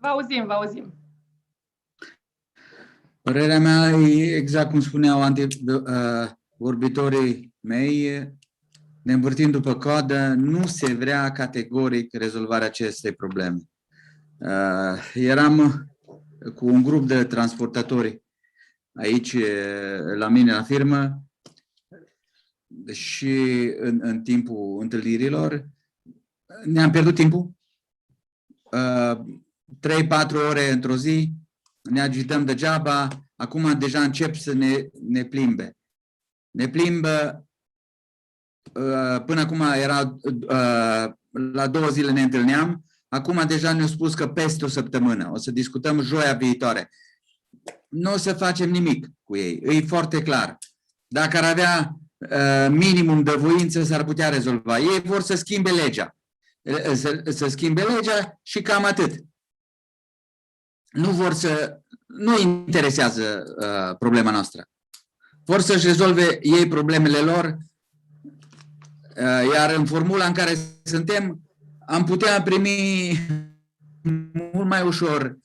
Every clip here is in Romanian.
Vă auzim, vă auzim. Părerea mea e exact cum spuneau vorbitorii mei, ne învârtim după coadă, nu se vrea categoric rezolvarea acestei probleme. Eram cu un grup de transportatori aici la mine la firmă și în timpul întâlnirilor ne-am pierdut timpul. 3-4 ore într-o zi, ne agităm degeaba, acum deja încep să ne plimbe. Ne plimbă, până acum era la 2 zile ne întâlneam, acum deja ne-au spus că peste o săptămână, o să discutăm joia viitoare. Nu o să facem nimic cu ei, e foarte clar. Dacă ar avea minimum de voință, s-ar putea rezolva. Ei vor să schimbe legea. Să schimbe legea și cam atât. Nu interesează problema noastră. Vor să-și rezolve ei problemele lor, iar în formula în care suntem, am putea primi mult mai ușor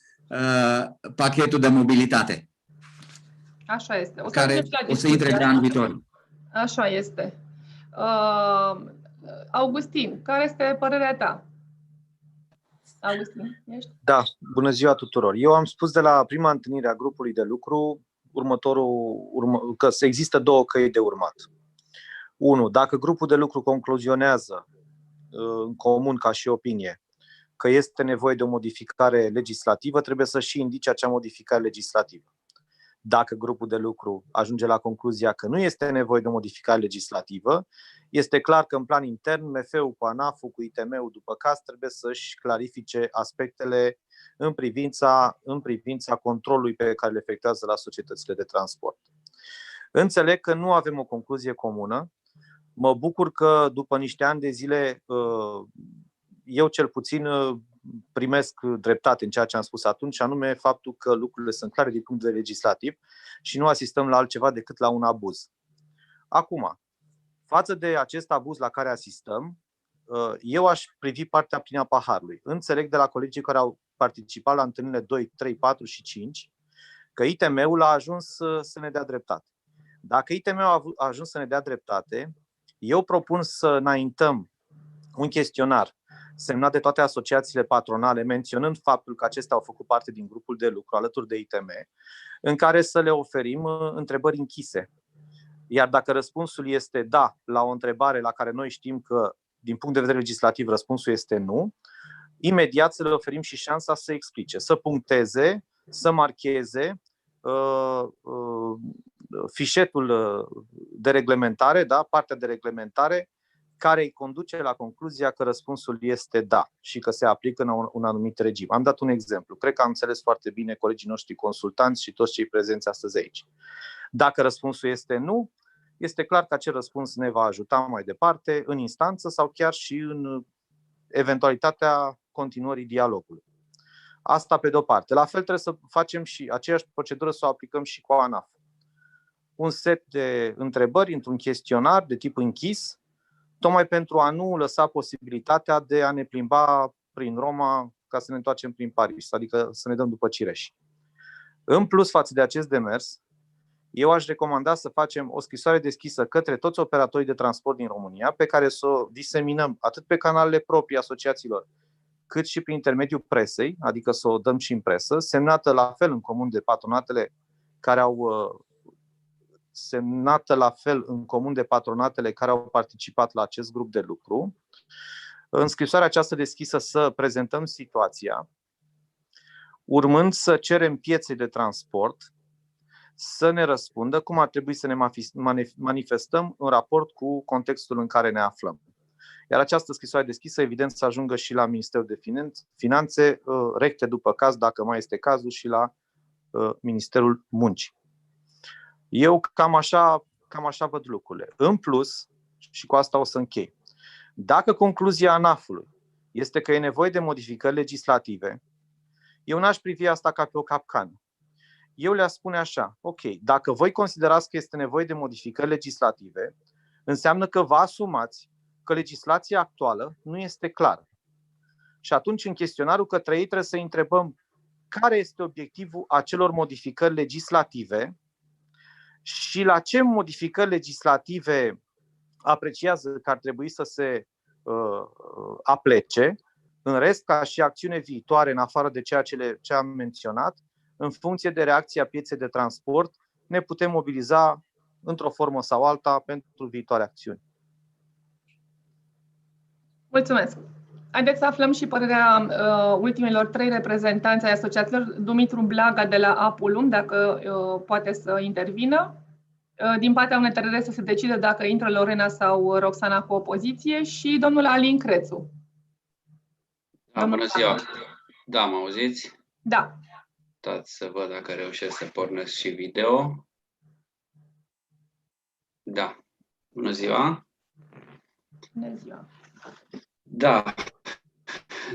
pachetul de mobilitate. Așa este. Care o să intre de anul viitor. Așa este. Augustin, care este părerea ta? Augustin, ești? Da, bună ziua tuturor. Eu am spus de la prima întâlnire a grupului de lucru că există 2 căi de urmat. 1. Dacă grupul de lucru concluzionează în comun ca și opinie că este nevoie de o modificare legislativă, trebuie să și indice acea modificare legislativă. Dacă grupul de lucru ajunge la concluzia că nu este nevoie de o modificare legislativă, este clar că în plan intern MF-ul cu ANAF-ul, cu ITM-ul după caz trebuie să-și clarifice aspectele în privința controlului pe care le efectuează la societățile de transport. Înțeleg că nu avem o concluzie comună. Mă bucur că după niște ani de zile eu cel puțin primesc dreptate în ceea ce am spus atunci, anume faptul că lucrurile sunt clare din punct de vedere legislativ și nu asistăm la altceva decât la un abuz. Acum, față de acest abuz la care asistăm, eu aș privi partea plină a paharului. Înțeleg de la colegii care au participat la întâlnirile 2, 3, 4 și 5 că ITM-ul a ajuns să ne dea dreptate. Dacă ITM-ul a ajuns să ne dea dreptate, eu propun să înaintăm un chestionar semnat de toate asociațiile patronale, menționând faptul că acestea au făcut parte din grupul de lucru alături de ITM, în care să le oferim întrebări închise. Iar dacă răspunsul este da la o întrebare la care noi știm că, din punct de vedere legislativ, răspunsul este nu, imediat să le oferim și șansa să explice, să puncteze, să marcheze fișetul de reglementare, da, partea de reglementare, care îi conduce la concluzia că răspunsul este da și că se aplică în un anumit regim. Am dat un exemplu. Cred că am înțeles foarte bine colegii noștri consultanți și toți cei prezenți astăzi aici. Dacă răspunsul este nu, este clar că acel răspuns ne va ajuta mai departe în instanță sau chiar și în eventualitatea continuării dialogului. Asta pe de-o parte. La fel trebuie să facem și aceeași procedură, să o aplicăm și cu ANAF. Un set de întrebări într-un chestionar de tip închis, tocmai pentru a nu lăsa posibilitatea de a ne plimba prin Roma ca să ne întoarcem prin Paris, adică să ne dăm după cireși. În plus față de acest demers, eu aș recomanda să facem o scrisoare deschisă către toți operatorii de transport din România, pe care să o diseminăm atât pe canalele proprii asociațiilor, cât și prin intermediul presei, adică să o dăm și în presă, semnată la fel în comun de patronatele care au participat la acest grup de lucru. În scrisoarea aceasta deschisă să prezentăm situația, urmând să cerem pieței de transport să ne răspundă cum ar trebui să ne manifestăm în raport cu contextul în care ne aflăm. Iar această scrisoare deschisă, evident, să ajungă și la Ministerul de Finanțe, recte după caz, dacă mai este cazul, și la Ministerul Muncii. Eu cam așa văd lucrurile. În plus, și cu asta o să închei, dacă concluzia ANAF-ului este că e nevoie de modificări legislative, eu n-aș privi asta ca pe o capcană. Eu le-aș spune așa: ok, dacă voi considerați că este nevoie de modificări legislative, înseamnă că vă asumați că legislația actuală nu este clară. Și atunci, în chestionarul către ei, trebuie să întrebăm care este obiectivul acelor modificări legislative și la ce modificări legislative apreciază că ar trebui să se aplece. În rest, ca și acțiune viitoare, în afară de ceea ce am menționat, în funcție de reacția pieței de transport, ne putem mobiliza într-o formă sau alta pentru viitoare acțiuni. Mulțumesc! Haideți să aflăm și părerea ultimilor 3 reprezentanți ai asociațiilor. Dumitru Blaga de la Apulum, dacă poate să intervină. Din partea UNTRR să se decide dacă intră Lorena sau Roxana cu opoziție și domnul Alin Crețu. Da, bună ziua! Da, mă auziți? Da. Stați să văd dacă reușesc să pornesc și video. Da. Bună ziua! Bună ziua! Da.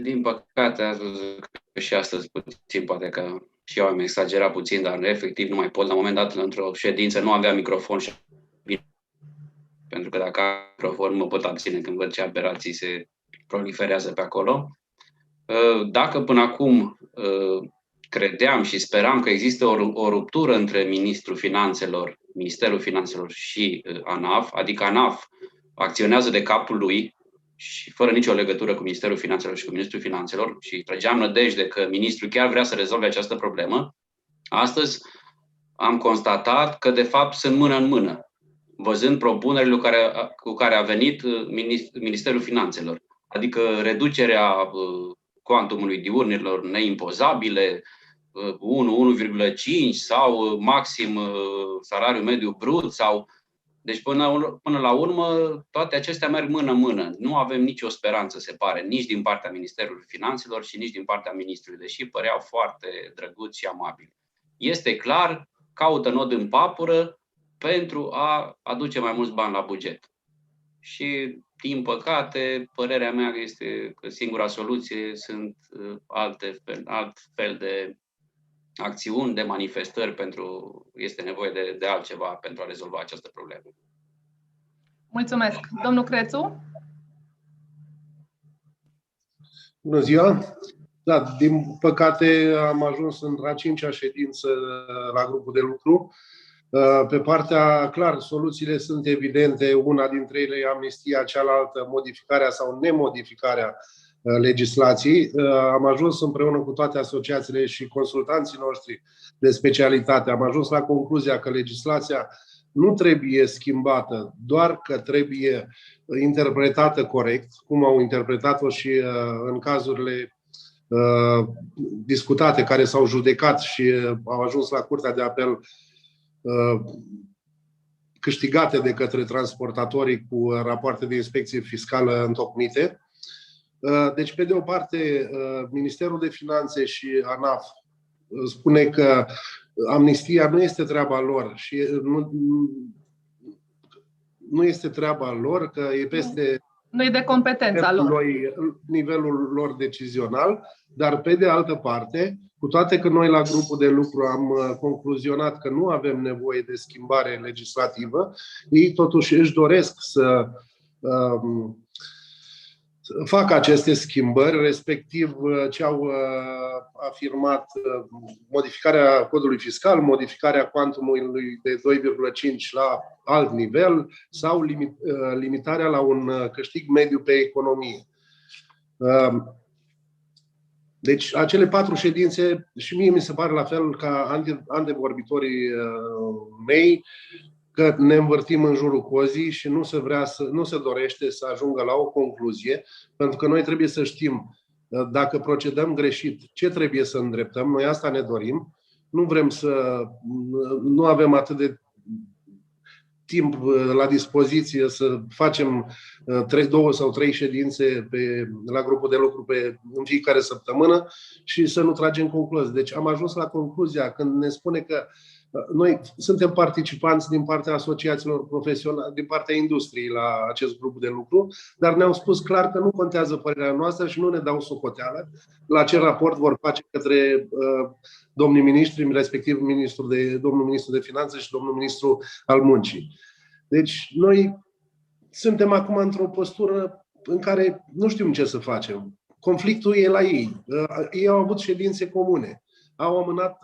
Din păcate, ați văzut că și astăzi puțin, poate că și eu am exagerat puțin, dar efectiv nu mai pot. La un moment dat, într-o ședință, nu aveam microfon și pentru că dacă am microfon mă pot abține când văd ce aberații se proliferează pe acolo. Dacă până acum credeam și speram că există o ruptură între Ministerul Finanțelor și ANAF, adică ANAF acționează de capul lui și fără nicio legătură cu Ministerul Finanțelor și cu Ministrul Finanțelor și trăgeam nădejde că ministrul chiar vrea să rezolve această problemă, astăzi am constatat că de fapt sunt mână în mână, văzând propunerile cu care a venit Ministerul Finanțelor, adică reducerea cuantumului diurnilor neimpozabile, 1,5 sau maxim salariul mediu brut sau... Deci până la urmă toate acestea merg mână-mână. Nu avem nicio speranță, se pare, nici din partea Ministerului Finanțelor și nici din partea Ministrului, deși păreau foarte drăguți și amabili. Este clar, caută nod în papură pentru a aduce mai mulți bani la buget. Și din păcate, părerea mea este că singura soluție sunt alt fel de acțiuni, de manifestări, este nevoie de altceva pentru a rezolva această problemă. Mulțumesc. Domnul Crețu? Bună ziua! Da, din păcate am ajuns într-a 5-a ședință la grupul de lucru. Pe partea, clar, soluțiile sunt evidente. Una dintre ele e amnistia, cealaltă modificarea sau nemodificarea legislației. Am ajuns împreună cu toate asociațiile și consultanții noștri de specialitate. Am ajuns la concluzia că legislația nu trebuie schimbată, doar că trebuie interpretată corect, cum au interpretat-o și în cazurile discutate, care s-au judecat și au ajuns la Curtea de Apel, câștigate de către transportatorii cu rapoarte de inspecție fiscală întocmite. Deci, pe de o parte, Ministerul de Finanțe și ANAF spune că amnistia nu este treaba lor și nu este treaba lor, că e peste nu e de competența lor. Nivelul lor decizional, dar pe de altă parte, cu toate că noi la grupul de lucru am concluzionat că nu avem nevoie de schimbare legislativă, ei totuși își doresc să fac aceste schimbări, respectiv ce au afirmat modificarea codului fiscal, modificarea cuantumului de 2,5 la alt nivel sau limitarea la un câștig mediu pe economie. Deci acele 4 ședințe, și mie mi se pare la fel ca antevorbitorii mei, că ne învârtim în jurul cozii și nu se dorește să ajungă la o concluzie, pentru că noi trebuie să știm dacă procedăm greșit, ce trebuie să îndreptăm. Noi asta ne dorim. Nu avem atât de timp la dispoziție să facem 2 sau 3 ședințe la grupul de lucru în fiecare săptămână și să nu tragem concluzii. Deci am ajuns la concluzia când ne spune că noi suntem participanți din partea asociațiilor profesionale, din partea industriei la acest grup de lucru, dar ne-au spus clar că nu contează părerea noastră și nu ne dau socoteală la ce raport vor face către domnii ministri, respectiv domnul ministru de Finanțe și domnul ministru al Muncii. Deci noi suntem acum într-o postură în care nu știm ce să facem. Conflictul e la ei. Ei au avut ședințe comune. au amânat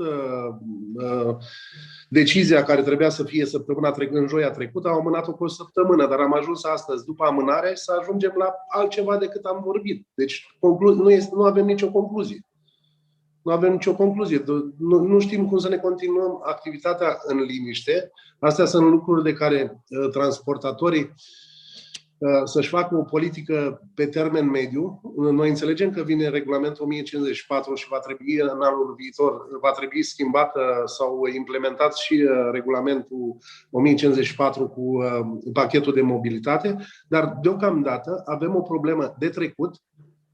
decizia care trebuia să fie săptămâna trecută, în joia trecută, au amânat-o cu o săptămână, dar am ajuns astăzi, după amânare, să ajungem la altceva decât am vorbit. Deci nu avem nicio concluzie. Nu avem nicio concluzie. Nu știm cum să ne continuăm activitatea în liniște. Astea sunt lucruri de care transportatorii să-și facă o politică pe termen mediu. Noi înțelegem că vine regulamentul 1054 și va trebui în anul viitor, va trebui schimbat sau implementat și regulamentul 1054 cu pachetul de mobilitate, dar deocamdată avem o problemă de trecut.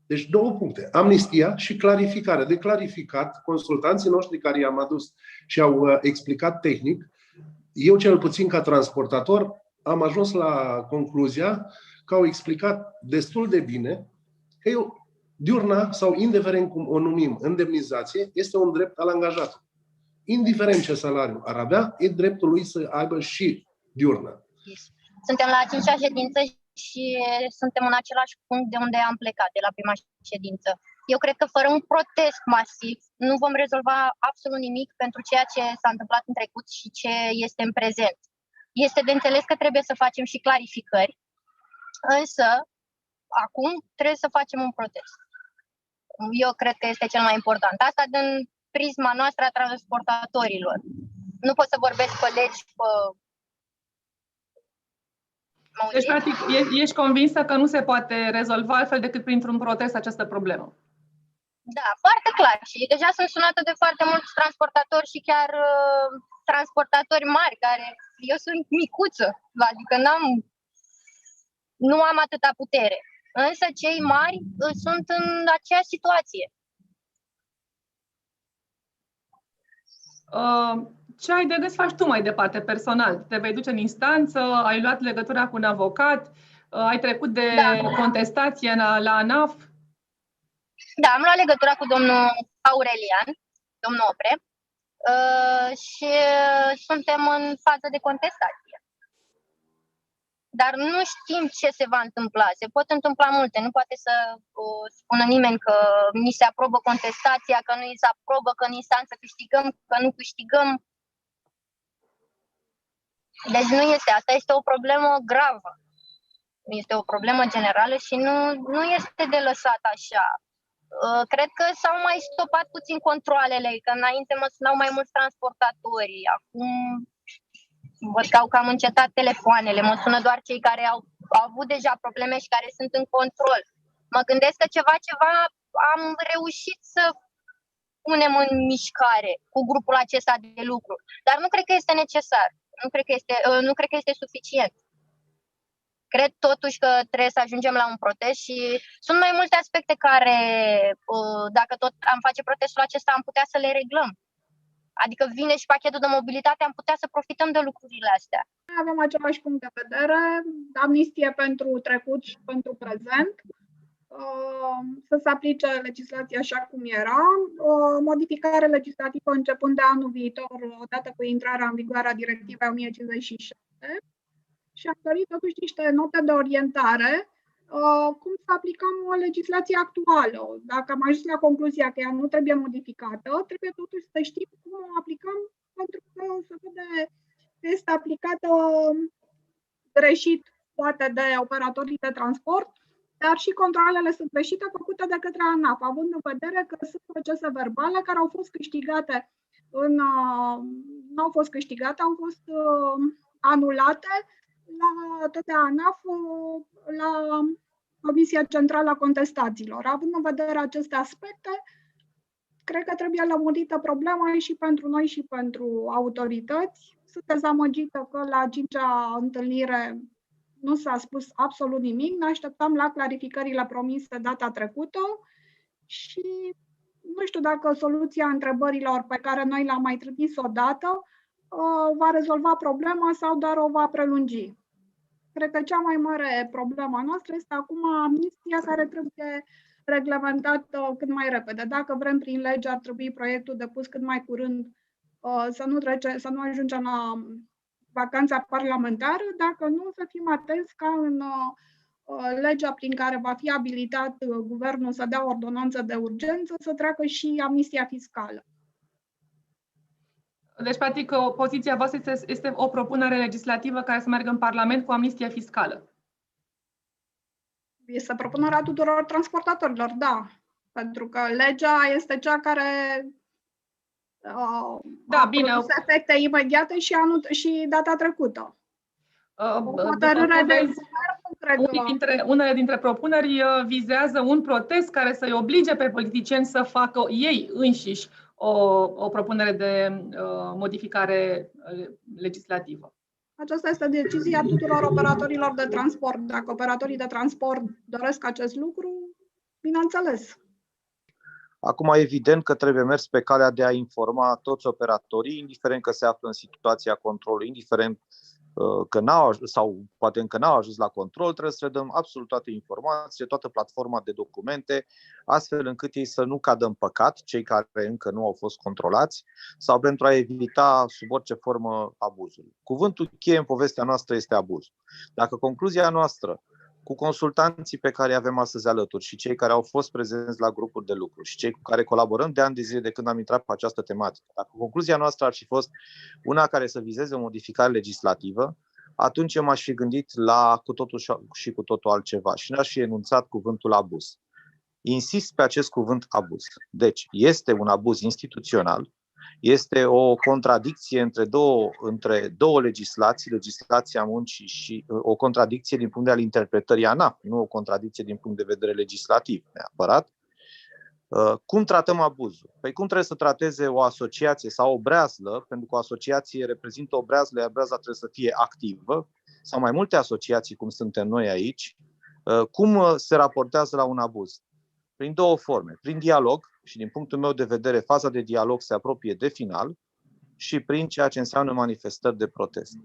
Deci două puncte, amnistia și clarificare. De clarificat, consultanții noștri care i-am adus și au explicat tehnic, eu cel puțin ca transportator am ajuns la concluzia că au explicat destul de bine că diurna sau indiferent cum o numim, indemnizație, este un drept al angajatului. Indiferent ce salariu ar avea, e dreptul lui să aibă și diurna. Suntem la 5-a ședință și suntem în același punct de unde am plecat, de la prima ședință. Eu cred că fără un protest masiv nu vom rezolva absolut nimic pentru ceea ce s-a întâmplat în trecut și ce este în prezent. Este de înțeles că trebuie să facem și clarificări, însă acum trebuie să facem un protest. Eu cred că este cel mai important. Asta din prisma noastră a transportatorilor. Nu pot să vorbesc pe legi, pe... Deci, practic, ești convinsă că nu se poate rezolva altfel decât printr-un protest această problemă? Da, foarte clar. Și deja sunt sunată de foarte mulți transportatori și chiar transportatori mari, care eu sunt micuță, adică nu am atâta putere. Însă cei mari sunt în aceeași situație. Ce ai de gând să faci tu mai departe, personal? Te vei duce în instanță? Ai luat legătura cu un avocat? Ai trecut de contestație la ANAF? Da, am luat legătura cu domnul Aurelian, domnul Opre, și suntem în fază de contestație. Dar nu știm ce se va întâmpla. Se pot întâmpla multe. Nu poate să spună nimeni că ni se aprobă contestația, că nu ni se aprobă, că în instanță câștigăm, că nu câștigăm. Deci nu este. Asta este o problemă gravă. Este o problemă generală și nu este de lăsat așa. Cred că s-au mai stopat puțin controalele, că înainte mă sunau mai mulți transportatori. Acum văd că au cam încetat telefoanele, mă sună doar cei care au avut deja probleme și care sunt în control. Mă gândesc că ceva am reușit să punem în mișcare cu grupul acesta de lucru, dar nu cred că este necesar, nu cred că este suficient. Cred totuși că trebuie să ajungem la un protest și sunt mai multe aspecte care, dacă tot am face protestul acesta, am putea să le reglăm. Adică vine și pachetul de mobilitate, am putea să profităm de lucrurile astea. Avem același punct de vedere, amnistie pentru trecut și pentru prezent, să se aplice legislația așa cum era, modificare legislativă începând de anul viitor, odată cu intrarea în vigoare a directivei 1057, și am dorit totuși niște note de orientare cum să aplicăm legislația actuală. Dacă am ajuns la concluzia că ea nu trebuie modificată, trebuie totuși să știm cum o aplicăm, pentru că se vede că este aplicată greșit, poate de operatorii de transport, dar și controalele sunt greșite făcute de către ANAF, având în vedere că sunt procese verbale care au fost câștigate nu au fost câștigate, au fost anulate tot de ANAF la Comisia Centrală a Contestațiilor. Având în vedere aceste aspecte, cred că trebuie lămurită problema și pentru noi și pentru autorități. Sunt dezamăgită că la 5-a întâlnire nu s-a spus absolut nimic. Ne așteptam la clarificările promise data trecută și nu știu dacă soluția întrebărilor pe care noi le-am mai trimis odată va rezolva problema sau doar o va prelungi. Cred că cea mai mare problemă noastră este acum amnistia, care trebuie reglementată cât mai repede. Dacă vrem prin lege, ar trebui proiectul depus cât mai curând, să nu ajungem la vacanța parlamentară. Dacă nu, să fim atenți ca în legea prin care va fi abilitat guvernul să dea ordonanță de urgență să treacă și amnistia fiscală. Deci, practic, poziția voastră este o propunere legislativă care să meargă în Parlament cu amnistie fiscală. Este propunerea tuturor transportatorilor, da. Pentru că legea este cea care a produs efecte imediate și data trecută. Unele dintre propuneri vizează un protest care să-i oblige pe politicieni să facă ei înșiși o propunere de modificare legislativă. Aceasta este decizia tuturor operatorilor de transport. Dacă operatorii de transport doresc acest lucru, bineînțeles. Acum, evident că trebuie mers pe calea de a informa toți operatorii, indiferent că se află în situația controlului, indiferent că sau poate încă n-au ajuns la control, trebuie să le dăm absolut toate informațiile, toată platforma de documente, astfel încât ei să nu cadă în păcat, cei care încă nu au fost controlați, sau pentru a evita sub orice formă abuzul. Cuvântul cheie în povestea noastră este abuz. Dacă concluzia noastră, cu consultanții pe care îi avem astăzi alături și cei care au fost prezenți la grupuri de lucru și cei cu care colaborăm de ani de zile de când am intrat pe această tematică, dacă concluzia noastră ar fi fost una care să vizeze o modificare legislativă, atunci eu m-aș fi gândit la cu totul și cu totul altceva și n-aș fi enunțat cuvântul abuz. Insist pe acest cuvânt abuz. Deci, este un abuz instituțional, este o contradicție între două legislații, legislația muncii și o contradicție din punct de vedere al interpretării ANAF, nu o contradicție din punct de vedere legislativ neapărat. Cum tratăm abuzul? Păi cum trebuie să trateze o asociație sau o breazlă, pentru că o asociație reprezintă o breazlă, iar breazla trebuie să fie activă, sau mai multe asociații, cum suntem noi aici, cum se raportează la un abuz? Prin două forme, prin dialog, și din punctul meu de vedere faza de dialog se apropie de final, și prin ceea ce înseamnă manifestări de protest.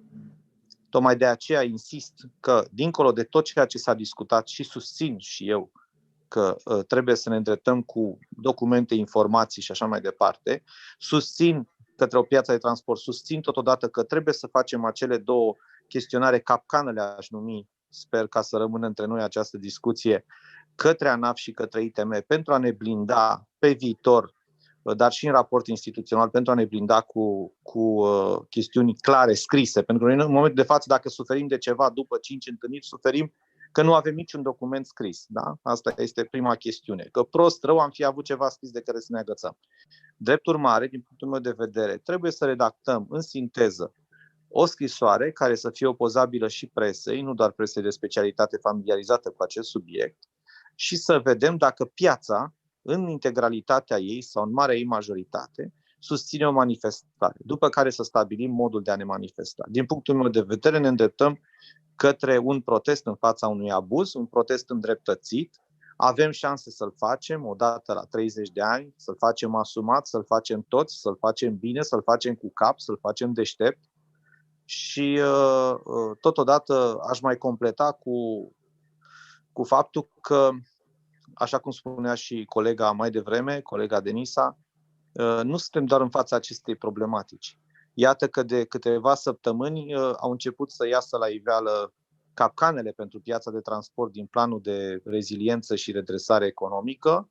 Tocmai de aceea insist că, dincolo de tot ceea ce s-a discutat, și susțin și eu că trebuie să ne îndreptăm cu documente, informații și așa mai departe, susțin către o piață de transport, susțin totodată că trebuie să facem acele două chestionare, capcanele aș numi, sper ca să rămână între noi această discuție, către ANAF și către ITM pentru a ne blinda pe viitor, dar și în raport instituțional, pentru a ne blinda cu chestiuni clare, scrise. Pentru că noi, în momentul de față, dacă suferim de ceva după 5 întâlniri, suferim că nu avem niciun document scris. Da? Asta este prima chestiune. Că prost rău am fi avut ceva scris de care să ne agățăm. Drept urmare, din punctul meu de vedere, trebuie să redactăm în sinteză o scrisoare care să fie opozabilă și presei, nu doar presei de specialitate familiarizată cu acest subiect, și să vedem dacă piața, în integralitatea ei sau în marea ei majoritate, susține o manifestare, după care să stabilim modul de a ne manifesta. Din punctul meu de vedere, ne îndreptăm către un protest în fața unui abuz, un protest îndreptățit. Avem șanse să-l facem odată la 30 de ani, să-l facem asumat, să-l facem toți, să-l facem bine, să-l facem cu cap, să-l facem deștept. Și totodată aș mai completa cu faptul că, așa cum spunea și colega mai devreme, colega Denisa, nu suntem doar în fața acestei problematici. Iată că de câteva săptămâni au început să iasă la iveală capcanele pentru piața de transport din planul de reziliență și redresare economică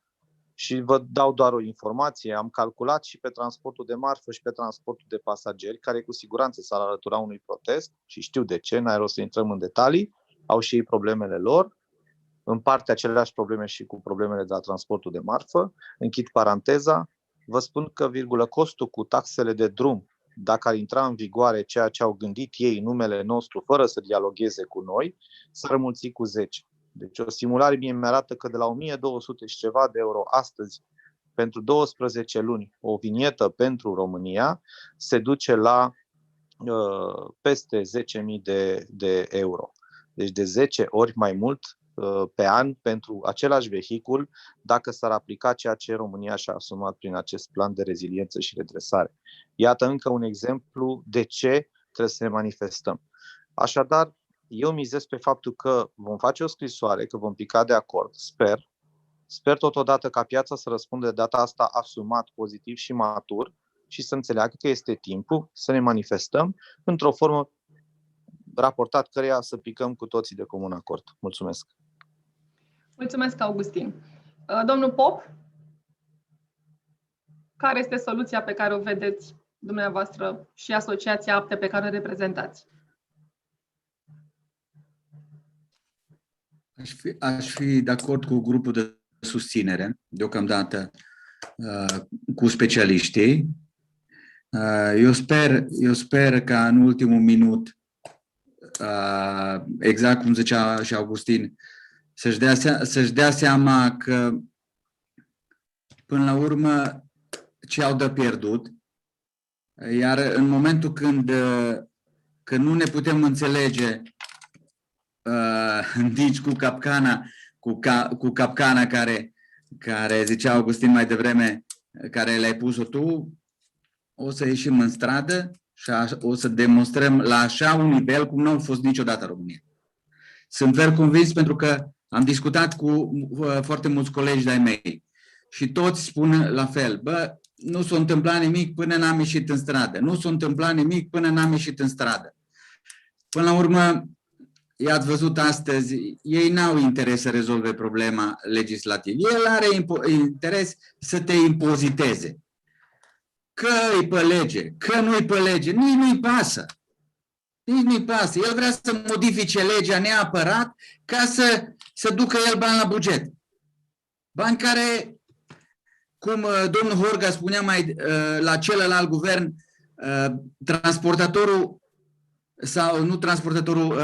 și vă dau doar o informație. Am calculat și pe transportul de marfă și pe transportul de pasageri, care cu siguranță s-ar alătura unui protest și știu de ce, n-ai rost să intrăm în detalii, au și ei problemele lor. În parte aceleași probleme și cu problemele de la transportul de marfă. Închid paranteza. Vă spun că, costul cu taxele de drum, dacă ar intra în vigoare ceea ce au gândit ei în numele nostru, fără să dialogheze cu noi, s-ar mulți cu 10. Deci o simulare mie mi-arată că de la 1200 și ceva de euro astăzi, pentru 12 luni, o vinietă pentru România, se duce la peste 10.000 de euro. Deci de 10 ori mai mult pe an pentru același vehicul, dacă s-ar aplica ceea ce România și-a asumat prin acest plan de reziliență și redresare. Iată încă un exemplu de ce trebuie să ne manifestăm. Așadar, eu mizez pe faptul că vom face o scrisoare, că vom pica de acord, sper totodată ca piața să răspundă de data asta asumat, pozitiv și matur și să înțeleagă că este timpul să ne manifestăm într-o formă raportat căreia să picăm cu toții de comun acord. Mulțumesc! Mulțumesc, Augustin. Domnul Pop, care este soluția pe care o vedeți dumneavoastră și Asociația APTE pe care o reprezentați. Aș fi de acord cu grupul de susținere, deocamdată cu specialiștii. Eu sper ca în ultimul minut, exact cum zicea și Augustin, să-și dea seama că până la urmă ce au de pierdut, iar în momentul când nu ne putem înțelege nici cu capcana care zicea Augustin mai devreme, care le-ai pus-o tu, o să ieșim în stradă și o să demonstrăm la așa un nivel cum nu a fost niciodată în România. Sunt fer convins pentru că am discutat cu foarte mulți colegi de-ai mei și toți spun la fel, bă, nu s-a întâmplat nimic până n-am ieșit în stradă, nu s-a întâmplat nimic până n-am ieșit în stradă. Până la urmă, i-ați văzut astăzi, ei n-au interes să rezolve problema legislativ. El are interes să te impoziteze. Că îi pe lege, că nu îi pe lege, nici nu-i pasă. Nici nu-i pasă. El vrea să modifice legea neapărat ca să ducă el bani la buget. Bani care, cum domnul Horga spunea la celălalt guvern, transportatorul sau nu transportatorul,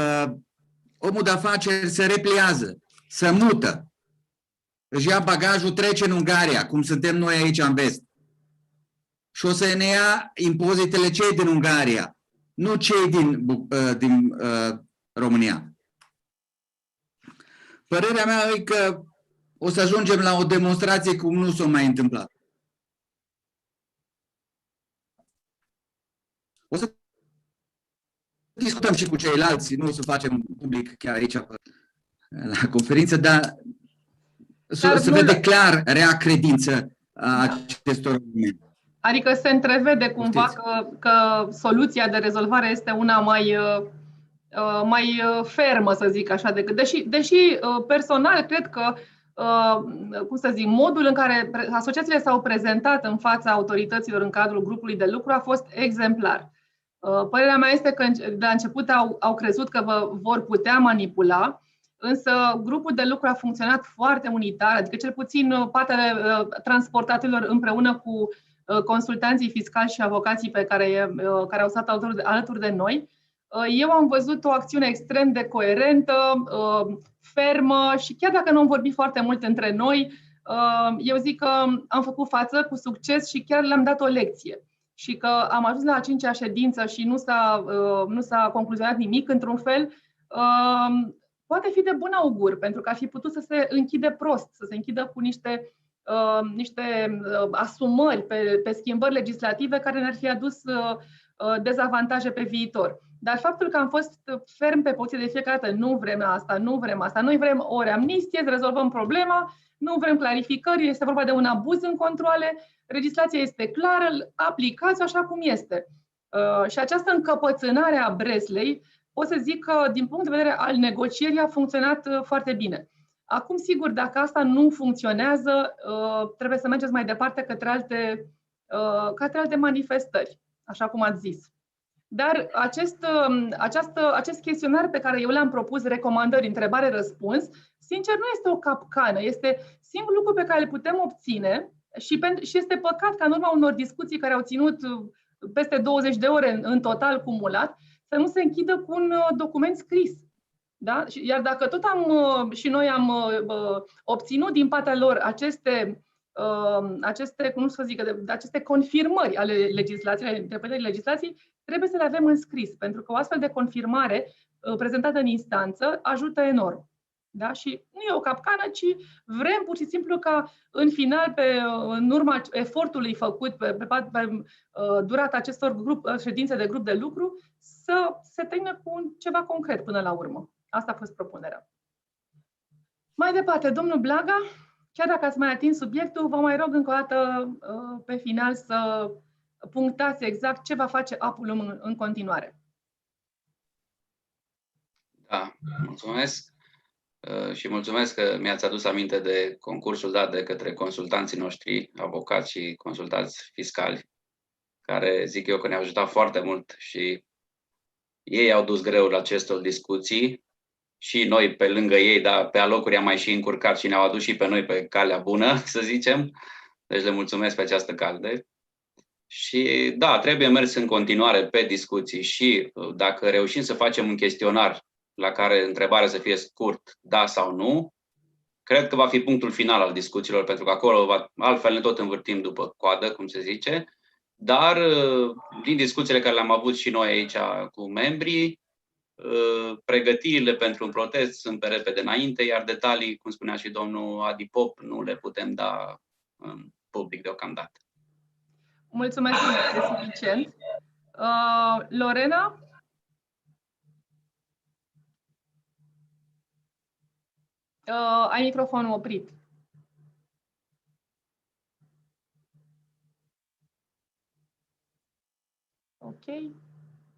omul de afaceri se repliază, se mută, își ia bagajul, trece în Ungaria, cum suntem noi aici în vest. Și o să ne ia impozitele cei din Ungaria, nu cei din România. Părerea mea e că o să ajungem la o demonstrație cum nu s-a mai întâmplat. O să discutăm și cu ceilalți, nu o să facem public chiar aici la conferință, dar se vede clar rea credință a acestor oameni. Adică se întrevede cumva că soluția de rezolvare este una mai fermă, să zic așa, decât. Deși personal cred că, cum să zic, modul în care asociațiile s-au prezentat în fața autorităților în cadrul grupului de lucru a fost exemplar. Părerea mea este că de la început au crezut că vă vor putea manipula, însă grupul de lucru a funcționat foarte unitar, adică cel puțin partea transportatorilor împreună cu consultanții fiscali și avocații care au stat alături de noi. Eu am văzut o acțiune extrem de coerentă, fermă și chiar dacă nu am vorbit foarte mult între noi, eu zic că am făcut față cu succes și chiar le-am dat o lecție. Și că am ajuns la a 5-a ședință și nu s-a concluzionat nimic într-un fel, poate fi de bun augur, pentru că ar fi putut să se închide prost, să se închidă cu niște asumări pe schimbări legislative care ne-ar fi adus dezavantaje pe viitor. Dar faptul că am fost ferm pe poziție de fiecare dată, nu vrem asta, nu vrem asta, noi vrem ori amnistie, să rezolvăm problema, nu vrem clarificări, este vorba de un abuz în controale, legislația este clară, aplicați așa cum este. Și această încăpățânare a breslei, pot să zic că din punct de vedere al negocierii a funcționat foarte bine. Acum, sigur, dacă asta nu funcționează, trebuie să mergeți mai departe către alte manifestări, așa cum ați zis. Dar acest chestionar pe care eu le-am propus, recomandări, întrebare-răspuns, sincer, nu este o capcană, este singurul lucru pe care îl putem obține și este păcat ca în urma unor discuții care au ținut peste 20 de ore în total cumulat, să nu se închidă cu un document scris. Da? Iar dacă tot noi am obținut din partea lor aceste confirmări ale legislației, ale interpretării legislației, trebuie să le avem în scris, pentru că o astfel de confirmare prezentată în instanță ajută enorm. Da? Și nu e o capcană, ci vrem pur și simplu ca în final, în urma efortului făcut pe durata acestor ședințe de grup de lucru, să se termine cu ceva concret până la urmă. Asta a fost propunerea. Mai departe, domnul Blaga, chiar dacă ați mai atins subiectul, vă mai rog încă o dată pe final să punctați exact ce va face APULUM în continuare. Da, mulțumesc. Și mulțumesc că mi-ați adus aminte de concursul dat de către consultanții noștri, avocați și consultați fiscali. care zic eu că ne-au ajutat foarte mult și ei au dus greul acestor discuții și noi pe lângă ei, dar pe alocuri am mai și încurcat și ne-au adus și pe noi pe calea bună, să zicem. Deci le mulțumesc pe această cale. Și da, trebuie mers în continuare pe discuții și dacă reușim să facem un chestionar la care întrebarea să fie scurt, da sau nu, cred că va fi punctul final al discuțiilor, pentru că acolo altfel ne tot învârtim după coadă, cum se zice. Dar din discuțiile care le-am avut și noi aici cu membrii, pregătirile pentru un protest sunt pe repede înainte, iar detalii, cum spunea și domnul Adi Pop, nu le putem da în public deocamdată. Mulțumesc, este suficient. Lorena? Ai microfonul oprit. Ok.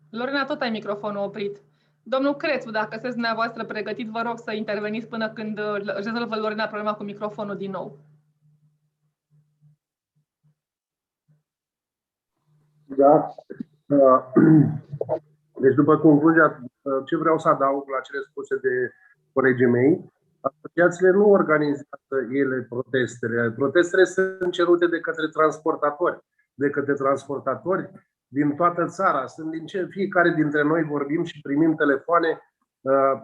Lorena, tot ai microfonul oprit. Domnul Crețu, dacă sunteți dumneavoastră pregătit, vă rog să interveniți până când rezolvă Lorena problema cu microfonul din nou. Da. Deci, după concluzia, ce vreau să adaug la cele spuse de colegii mei, asociațiile nu organizează ele protestele. Protestele sunt cerute de către transportatori din toată țara. Sunt fiecare dintre noi vorbim și primim telefoane.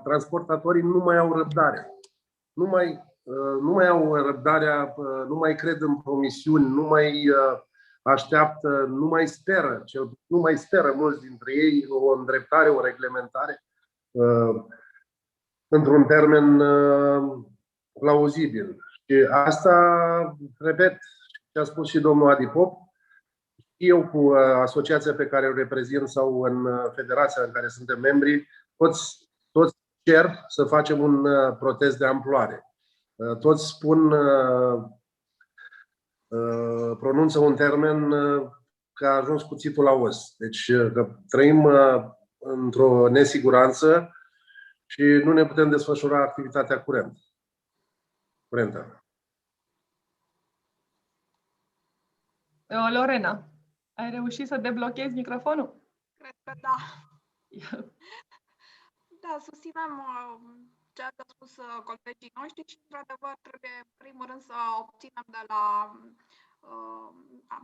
Transportatorii nu mai au răbdare. Nu mai au răbdarea, nu mai cred în promisiuni, nu mai așteaptă, nu mai speră mulți dintre ei o îndreptare, o reglementare într-un termen plauzibil. Și asta, repet, ce a spus și domnul Adi Pop, eu cu asociația pe care o reprezint sau în federația în care suntem membri, toți cer să facem un protest de amploare. Toți spun, pronunță un termen că a ajuns cuțitul la os. Deci că trăim într-o nesiguranță și nu ne putem desfășura activitatea curentă. Lorena, ai reușit să deblochezi microfonul? Cred că da. Da, susținem ceea ce au spus colegii noștri și, într-adevăr, trebuie, în primul rând, să obținem de la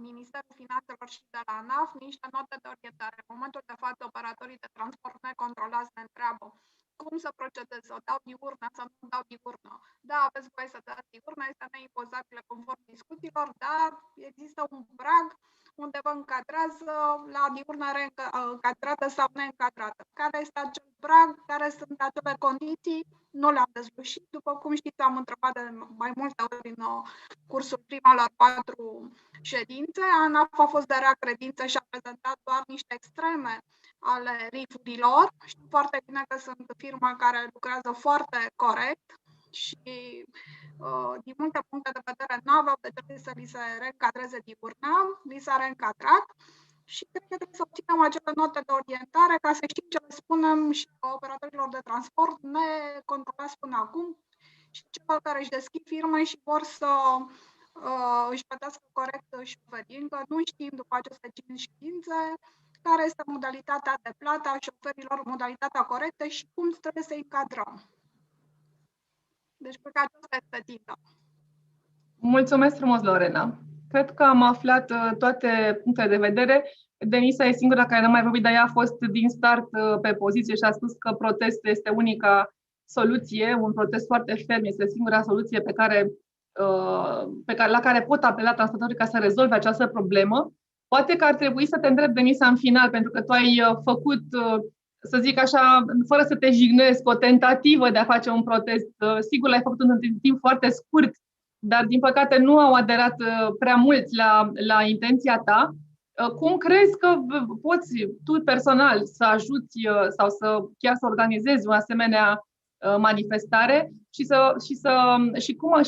Ministerul Finanțelor și de la ANAF niște note de orientare. În momentul de față, operatorii de transport necontrolați ne întreabă cum să procedez, să dau diurnă, să nu dau diurnă. Da, aveți voie să dați diurnă, este neimpozabilă conform discuțiilor, dar există un prag unde vă încadrează la diurnă încadrată sau neîncadrată. Care este acel prag? Care sunt acele condiții? Nu le-am dezlușit. După cum știți, am întrebat de mai multe ori în cursul primelor 4 ședințe. ANAF a fost de rea credință și a prezentat doar niște extreme ale rifurilor. Știu foarte bine că sunt firma care lucrează foarte corect și din multe puncte de vedere nu aveau de ce să li se reîncadreze diurna, li s-a reîncadrat și cred că trebuie să obținem acele note de orientare ca să știm ce le spunem și operatorilor de transport necontrolați până acum și celor care își deschid firme și vor să își plătească corect șoferii. Încă nu știm după aceste 5 ședințe care este modalitatea de plată a șoferilor, modalitatea corectă și cum trebuie să-i încadrăm. Deci, cred că aceasta este ținta. Mulțumesc frumos, Lorena. Cred că am aflat toate punctele de vedere. Denisa e singura care n-a mai vorbit, dar ea a fost din start pe poziție și a spus că protestul este unica soluție, un protest foarte ferm, este singura soluție la care pot apela transportatorii ca să rezolve această problemă. Poate că ar trebui să te întreb, Denisa, în final, pentru că tu ai făcut, să zic așa, fără să te jignesc, o tentativă de a face un protest. Sigur, l-ai făcut într-un timp foarte scurt, dar, din păcate, nu au aderat prea mulți la intenția ta. Cum crezi că poți tu personal să ajuți sau chiar să organizezi o asemenea manifestare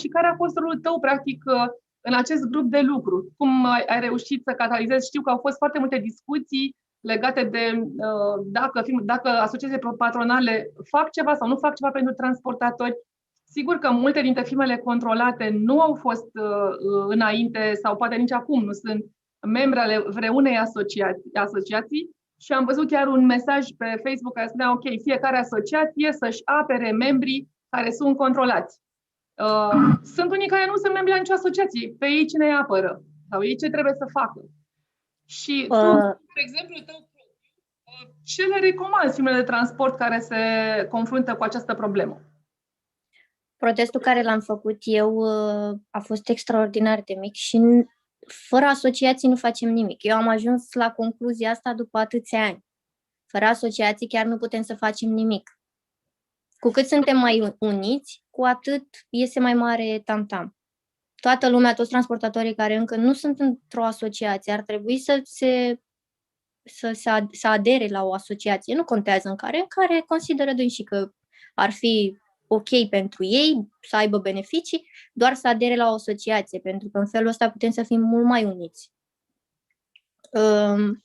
și care a fost rolul tău, practic, în acest grup de lucru? Cum ai reușit să catalizezi? Știu că au fost foarte multe discuții legate de dacă asociațiile patronale fac ceva sau nu fac ceva pentru transportatori. Sigur că multe dintre firmele controlate nu au fost înainte sau poate nici acum nu sunt membre ale vreunei asociații și am văzut chiar un mesaj pe Facebook care spunea, ok, fiecare asociație să-și apere membrii care sunt controlați. Sunt unii care nu sunt membri la nicio asociație. Pe ei cine îi apără? Sau ei ce trebuie să facă? Și tu, de exemplu, ce le recomanzi firmele de transport care se confruntă cu această problemă? Protestul care l-am făcut eu a fost extraordinar de mic și fără asociații nu facem nimic. Eu am ajuns la concluzia asta după atâția ani. Fără asociații chiar nu putem să facem nimic. Cu cât suntem mai uniți, cu atât iese mai mare tam-tam. Toată lumea, toți transportatorii care încă nu sunt într-o asociație, ar trebui să adere la o asociație. Nu contează în care consideră dânsii că ar fi ok pentru ei, să aibă beneficii, doar să adere la o asociație, pentru că în felul ăsta putem să fim mult mai uniți.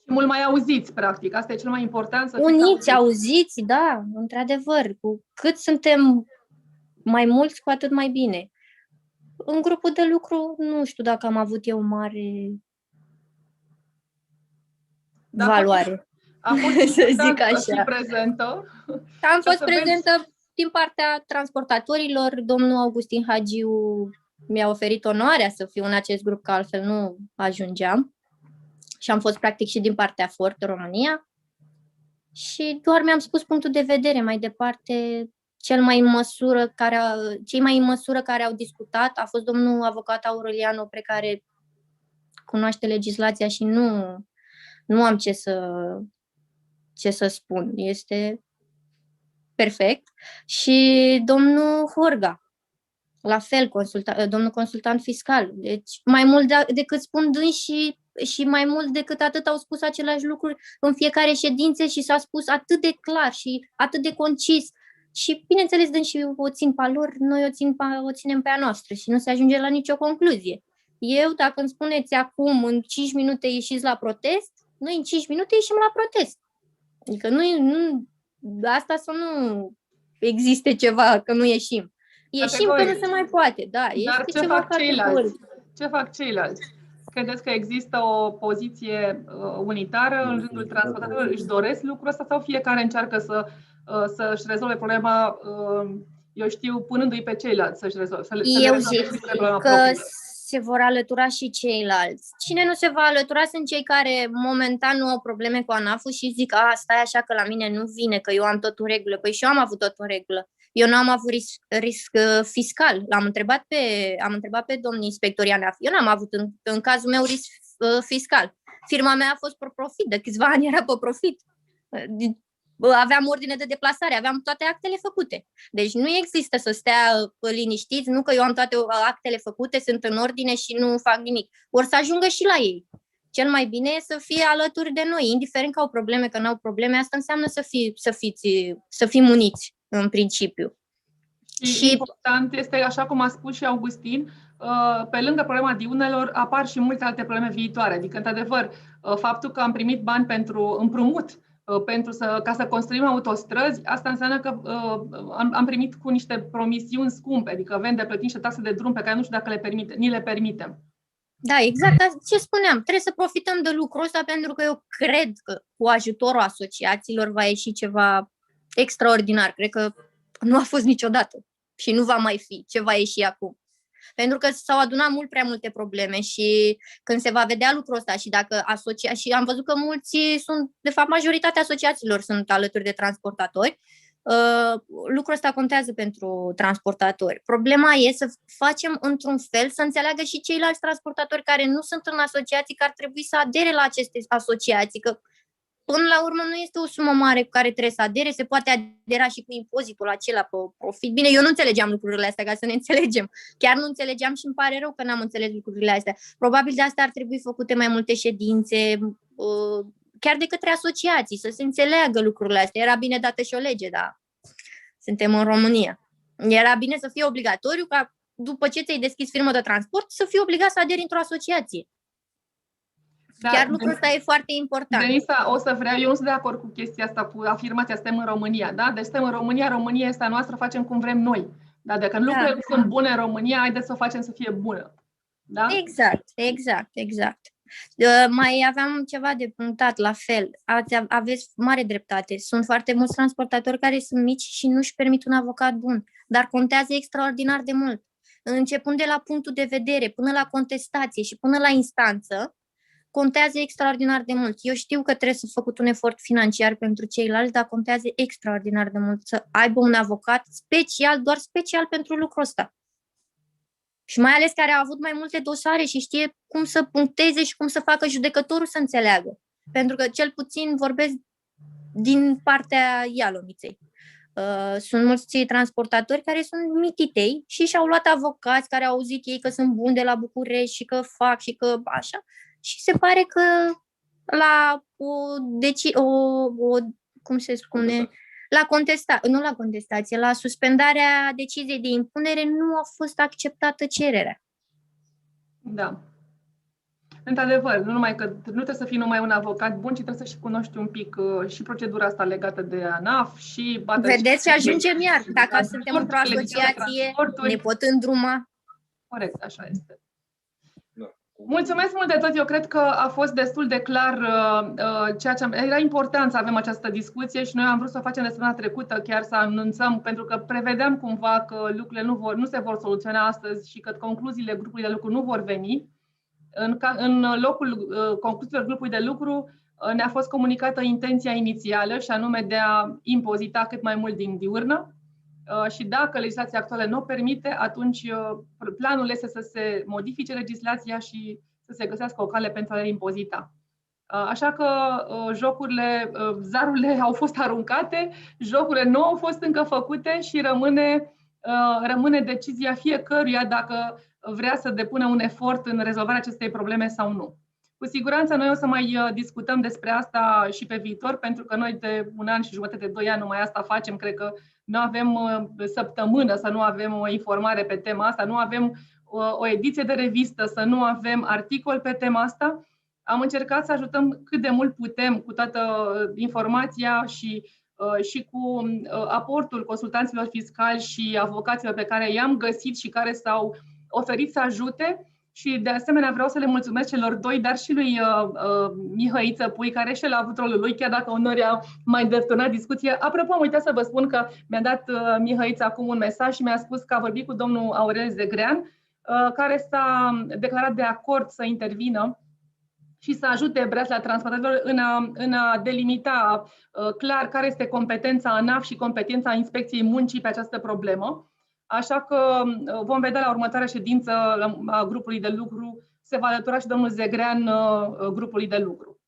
Mult mai auziți, practic. Asta e cel mai important. Să uniți, auziți, da, într-adevăr. Cu cât suntem mai mulți, cu atât mai bine. În grupul de lucru, nu știu dacă am avut eu mare valoare. A fost să zic așa. Și prezentă. Am fost prezentă din partea transportatorilor. Domnul Augustin Hagiu mi-a oferit onoarea să fiu în acest grup, că altfel nu ajungeam. Și am fost practic și din partea Ford România. Și doar mi-am spus punctul de vedere. Mai departe, cei mai în măsură care au discutat a fost domnul avocat Aurelian Opre, care cunoaște legislația și nu am ce să spun. Este perfect. Și domnul Horga, la fel, domnul consultant fiscal. Deci mai mult decât spun dânsii și mai mult decât atât au spus aceleași lucruri în fiecare ședință și s-a spus atât de clar și atât de concis. Și, bineînțeles, dânsii o țin pe lor, noi o ținem pe a noastră și nu se ajunge la nicio concluzie. Eu, dacă îmi spuneți acum, în 5 minute ieșiți la protest, noi în 5 minute ieșim la protest. Adică asta să nu existe ceva, că nu ieșim. Ieșim că nu se mai poate, da. Dar ce fac ceilalți? Ce fac ceilalți? Credeți că există o poziție unitară în rândul transportatorilor? Își doresc lucrul ăsta sau fiecare încearcă să-și rezolve problema, eu știu, punându-i pe ceilalți să-și rezolve? Eu zic că se vor alătura și ceilalți. Cine nu se va alătura sunt cei care momentan nu au probleme cu ANAF-ul și zic, stai așa că la mine nu vine, că eu am tot în regulă. Păi și eu am avut tot în regulă. Eu nu am avut risc fiscal. Am întrebat pe domnul inspector ANAF. Eu n-am avut în cazul meu risc fiscal. Firma mea a fost pro-profit, de câțiva ani era pro-profit. Aveam ordine de deplasare, aveam toate actele făcute. Deci nu există să stea liniștiți, nu că eu am toate actele făcute, sunt în ordine și nu fac nimic. Or să ajungă și la ei. Cel mai bine e să fie alături de noi, indiferent că au probleme, că nu au probleme, asta înseamnă să fim uniți în principiu. Și important este, așa cum a spus și Augustin, pe lângă problema diunelor apar și multe alte probleme viitoare. Adică, într-adevăr, faptul că am primit bani pentru împrumut, ca să construim autostrăzi, asta înseamnă că am primit cu niște promisiuni scumpe, adică avem de plătit niște taxe de drum pe care nu știu dacă ni le permitem. Da, exact. Ce spuneam, trebuie să profităm de lucrul ăsta pentru că eu cred că cu ajutorul asociațiilor va ieși ceva extraordinar. Cred că nu a fost niciodată și nu va mai fi ce va ieși acum. Pentru că s-au adunat mult prea multe probleme și când se va vedea lucrul ăsta și dacă și am văzut că mulți sunt, de fapt majoritatea asociațiilor sunt alături de transportatori, lucrul ăsta contează pentru transportatori. Problema e să facem într-un fel să înțeleagă și ceilalți transportatori care nu sunt în asociații că ar trebui să adere la aceste asociații, că până la urmă nu este o sumă mare cu care trebuie să adere, se poate adera și cu impozitul acela pe profit. Bine, eu nu înțelegeam lucrurile astea, ca să ne înțelegem. Chiar nu înțelegeam și îmi pare rău că n-am înțeles lucrurile astea. Probabil de asta ar trebui făcute mai multe ședințe, chiar de către asociații, să se înțeleagă lucrurile astea. Era bine dată și o lege, dar suntem în România. Era bine să fie obligatoriu ca după ce ți-ai deschis firmă de transport să fii obligat să aderi într-o asociație. Da, chiar lucrul ăsta e foarte important. Denisa, eu nu sunt de acord cu chestia asta, cu afirmația suntem în România, da? Deci suntem în România, România este a noastră, facem cum vrem noi. Dar dacă lucrurile sunt bune în România, haideți să o facem să fie bună. Da? Exact. Mai aveam ceva de punctat, la fel. Aveți mare dreptate. Sunt foarte mulți transportatori care sunt mici și nu-și permit un avocat bun, dar contează extraordinar de mult. Începând de la punctul de vedere, până la contestație și până la instanță, contează extraordinar de mult. Eu știu că trebuie să făcut un efort financiar pentru ceilalți, dar contează extraordinar de mult să aibă un avocat special, doar special pentru lucrul ăsta. Și mai ales care a avut mai multe dosare și știe cum să puncteze și cum să facă judecătorul să înțeleagă. Pentru că cel puțin vorbesc din partea Ialomiței. Sunt mulți transportatori care sunt mititei și și-au luat avocați care au auzit ei că sunt buni de la București și că fac și că așa. Și se pare că la cum se spune, la suspendarea deciziei de impunere nu a fost acceptată cererea. Da. Într-adevăr, nu numai că nu trebuie să fii numai un avocat bun, ci trebuie să și cunoști un pic și procedura asta legată de ANAF și... Vedeți, ajungem iar. Dacă suntem într-o asociație, ne pot îndruma. Corect, așa este. Mulțumesc mult de tot. Eu cred că a fost destul de clar ceea ce era important să avem această discuție și noi am vrut să o facem de săptămâna trecută, chiar să anunțăm, pentru că prevedeam cumva că lucrurile nu se vor soluționa astăzi și că concluziile grupului de lucru nu vor veni. În locul concluziilor grupului de lucru ne-a fost comunicată intenția inițială și anume de a impozita cât mai mult din diurnă. Și dacă legislația actuală nu o permite, atunci planul este să se modifice legislația și să se găsească o cale pentru a le impozita. Așa că zarurile au fost aruncate, jocurile nu au fost încă făcute și rămâne decizia fiecăruia dacă vrea să depună un efort în rezolvarea acestei probleme sau nu. Cu siguranță noi o să mai discutăm despre asta și pe viitor, pentru că noi de 1 an și jumătate, de 2 ani numai asta facem. Cred că nu avem săptămână să nu avem o informare pe tema asta, nu avem o ediție de revistă, să nu avem articol pe tema asta. Am încercat să ajutăm cât de mult putem cu toată informația și cu aportul consultanților fiscali și avocaților pe care i-am găsit și care s-au oferit să ajute. Și de asemenea vreau să le mulțumesc celor doi, dar și lui Mihăiță Pui, care și el a avut rolul lui, chiar dacă uneori a mai deturnat discuție. Apropo, am uitat să vă spun că mi-a dat Mihăiță acum un mesaj și mi-a spus că a vorbit cu domnul Aurel Zegrean, care s-a declarat de acord să intervină și să ajute Breasla Transportatorilor în a delimita clar care este competența ANAF și competența Inspecției Muncii pe această problemă. Așa că vom vedea la următoarea ședință a grupului de lucru, se va alătura și domnul Zegrean grupului de lucru.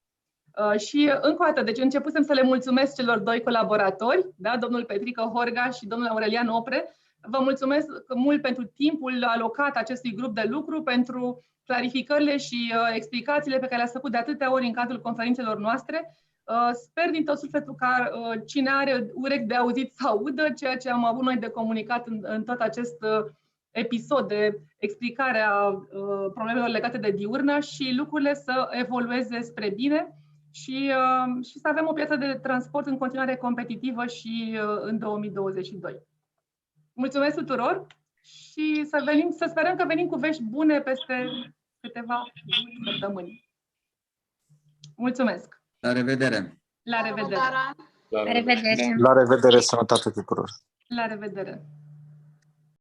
Și încă o dată, deci începusem să le mulțumesc celor doi colaboratori, da, domnul Petrică Horga și domnul Aurelian Opre. Vă mulțumesc mult pentru timpul alocat acestui grup de lucru, pentru clarificările și explicațiile pe care le-ați făcut de atâtea ori în cadrul conferințelor noastre. Sper din tot sufletul ca cine are urechi de auzit să audă ceea ce am avut noi de comunicat în tot acest episod de explicare a problemelor legate de diurnă și lucrurile să evolueze spre bine și să avem o piață de transport în continuare competitivă și în 2022. Mulțumesc tuturor și să sperăm că venim cu vești bune peste câteva săptămâni. Mulțumesc! La revedere! La revedere! La revedere! La revedere, sănătate tuturor! La revedere!